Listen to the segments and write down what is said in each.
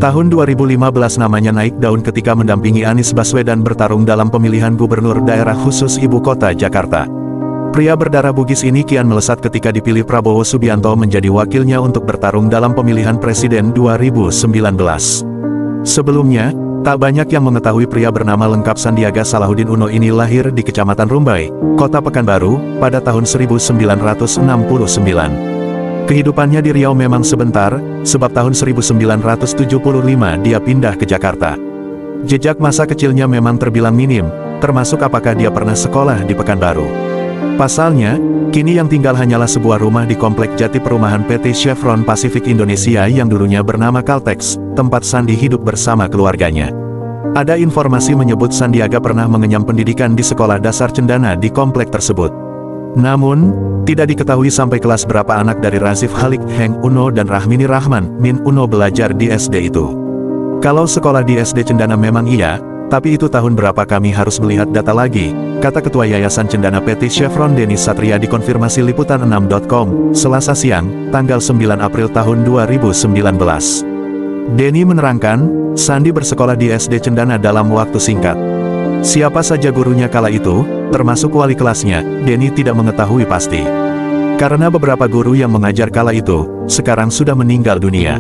Tahun 2015 namanya naik daun ketika mendampingi Anies Baswedan bertarung dalam pemilihan gubernur daerah khusus ibu kota Jakarta. Pria berdarah Bugis ini kian melesat ketika dipilih Prabowo Subianto menjadi wakilnya untuk bertarung dalam pemilihan presiden 2019. Sebelumnya, tak banyak yang mengetahui pria bernama lengkap Sandiaga Salahuddin Uno ini lahir di Kecamatan Rumbai, Kota Pekanbaru, pada tahun 1969. Kehidupannya di Riau memang sebentar, sebab tahun 1975 dia pindah ke Jakarta. Jejak masa kecilnya memang terbilang minim, termasuk apakah dia pernah sekolah di Pekanbaru. Pasalnya, kini yang tinggal hanyalah sebuah rumah di Komplek Jati Perumahan PT Chevron Pacific Indonesia yang dulunya bernama Caltex, tempat Sandi hidup bersama keluarganya. Ada informasi menyebut Sandiaga pernah mengenyam pendidikan di sekolah dasar Cendana di komplek tersebut. Namun, tidak diketahui sampai kelas berapa anak dari Rasif Halik Heng Uno dan Rahmini Rahman Min Uno belajar di SD itu. Kalau sekolah di SD Cendana memang iya, tapi itu tahun berapa kami harus melihat data lagi, kata Ketua Yayasan Cendana PT Chevron Denny Satria dikonfirmasi Liputan6.com, Selasa siang, tanggal 9 April tahun 2019. Denny menerangkan, Sandi bersekolah di SD Cendana dalam waktu singkat. Siapa saja gurunya kala itu, termasuk wali kelasnya, Denny tidak mengetahui pasti. Karena beberapa guru yang mengajar kala itu, sekarang sudah meninggal dunia.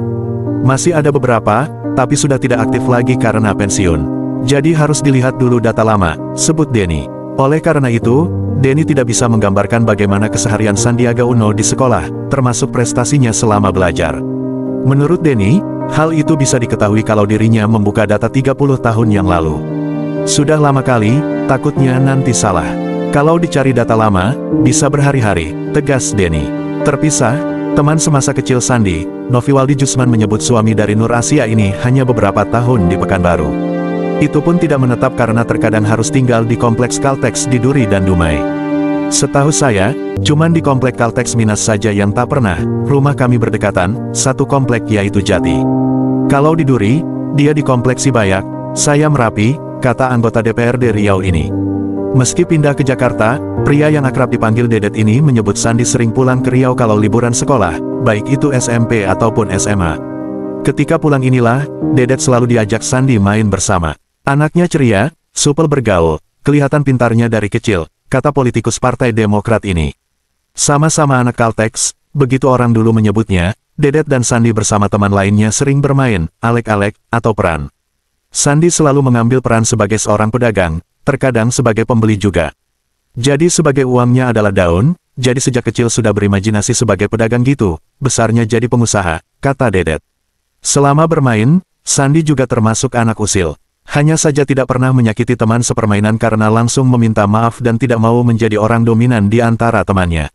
Masih ada beberapa, tapi sudah tidak aktif lagi karena pensiun. Jadi harus dilihat dulu data lama, sebut Denny. Oleh karena itu, Denny tidak bisa menggambarkan bagaimana keseharian Sandiaga Uno di sekolah, termasuk prestasinya selama belajar. Menurut Denny, hal itu bisa diketahui kalau dirinya membuka data 30 tahun yang lalu. Sudah lama kali, takutnya nanti salah. Kalau dicari data lama, bisa berhari-hari, tegas Denny. Terpisah, teman semasa kecil Sandi, Noviwaldi Jusman menyebut suami dari Nur Asia ini hanya beberapa tahun di Pekanbaru. Itu pun tidak menetap karena terkadang harus tinggal di kompleks Caltex di Duri dan Dumai. Setahu saya, cuman di komplek Caltex Minas saja yang tak pernah, rumah kami berdekatan, satu komplek yaitu Jati. Kalau di Duri, dia di komplek Sibayak, saya Merapi, kata anggota DPRD Riau ini. Meski pindah ke Jakarta, pria yang akrab dipanggil Dedet ini menyebut Sandi sering pulang ke Riau kalau liburan sekolah, baik itu SMP ataupun SMA. Ketika pulang inilah, Dedet selalu diajak Sandi main bersama. Anaknya ceria, supel bergaul, kelihatan pintarnya dari kecil, kata politikus Partai Demokrat ini. Sama-sama anak Caltex, begitu orang dulu menyebutnya, Dedet dan Sandi bersama teman lainnya sering bermain, alek-alek, atau peran. Sandi selalu mengambil peran sebagai seorang pedagang, terkadang sebagai pembeli juga. Jadi sebagai uangnya adalah daun, jadi sejak kecil sudah berimajinasi sebagai pedagang gitu, besarnya jadi pengusaha, kata Dedet. Selama bermain, Sandi juga termasuk anak usil. Hanya saja tidak pernah menyakiti teman sepermainan karena langsung meminta maaf dan tidak mau menjadi orang dominan di antara temannya.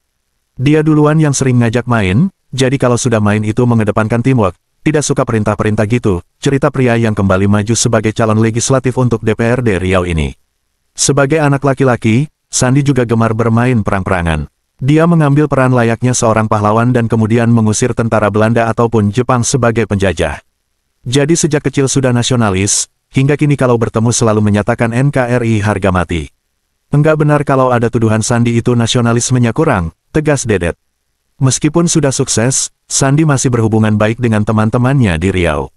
Dia duluan yang sering ngajak main, jadi kalau sudah main itu mengedepankan teamwork. Tidak suka perintah-perintah gitu, cerita pria yang kembali maju sebagai calon legislatif untuk DPRD Riau ini. Sebagai anak laki-laki, Sandi juga gemar bermain perang-perangan. Dia mengambil peran layaknya seorang pahlawan dan kemudian mengusir tentara Belanda ataupun Jepang sebagai penjajah. Jadi sejak kecil sudah nasionalis, hingga kini kalau bertemu selalu menyatakan NKRI harga mati. Enggak benar kalau ada tuduhan Sandi itu nasionalismenya kurang, tegas Dedet. Meskipun sudah sukses, Sandi masih berhubungan baik dengan teman-temannya di Riau.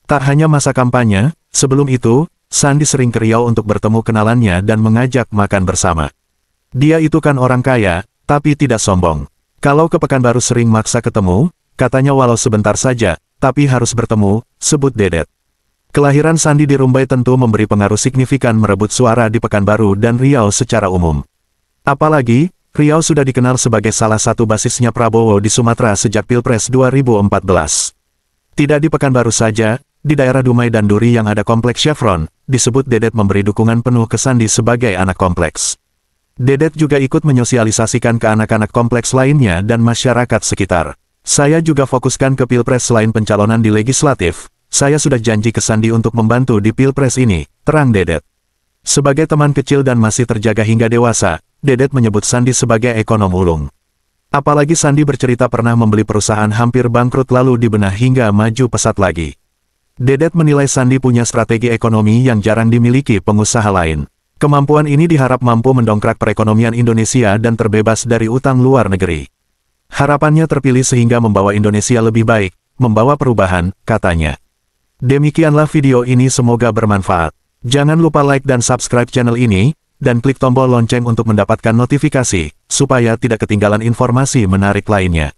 Tak hanya masa kampanye, sebelum itu, Sandi sering ke Riau untuk bertemu kenalannya dan mengajak makan bersama. Dia itu kan orang kaya, tapi tidak sombong. Kalau ke Pekanbaru sering maksa ketemu, katanya walau sebentar saja, tapi harus bertemu, sebut Dedet. Kelahiran Sandi di Rumbai tentu memberi pengaruh signifikan merebut suara di Pekanbaru dan Riau secara umum. Apalagi, Riau sudah dikenal sebagai salah satu basisnya Prabowo di Sumatera sejak Pilpres 2014. Tidak di Pekanbaru saja, di daerah Dumai dan Duri yang ada kompleks Chevron, disebut Dedet memberi dukungan penuh ke Sandi sebagai anak kompleks. Dedet juga ikut menyosialisasikan ke anak-anak kompleks lainnya dan masyarakat sekitar. Saya juga fokuskan ke Pilpres selain pencalonan di legislatif, saya sudah janji ke Sandi untuk membantu di Pilpres ini, terang Dedet. Sebagai teman kecil dan masih terjaga hingga dewasa, Dedet menyebut Sandi sebagai ekonom ulung. Apalagi Sandi bercerita pernah membeli perusahaan hampir bangkrut lalu dibenah hingga maju pesat lagi. Dedet menilai Sandi punya strategi ekonomi yang jarang dimiliki pengusaha lain. Kemampuan ini diharap mampu mendongkrak perekonomian Indonesia dan terbebas dari utang luar negeri. Harapannya terpilih sehingga membawa Indonesia lebih baik, membawa perubahan, katanya. Demikianlah video ini, semoga bermanfaat. Jangan lupa like dan subscribe channel ini, dan klik tombol lonceng untuk mendapatkan notifikasi, supaya tidak ketinggalan informasi menarik lainnya.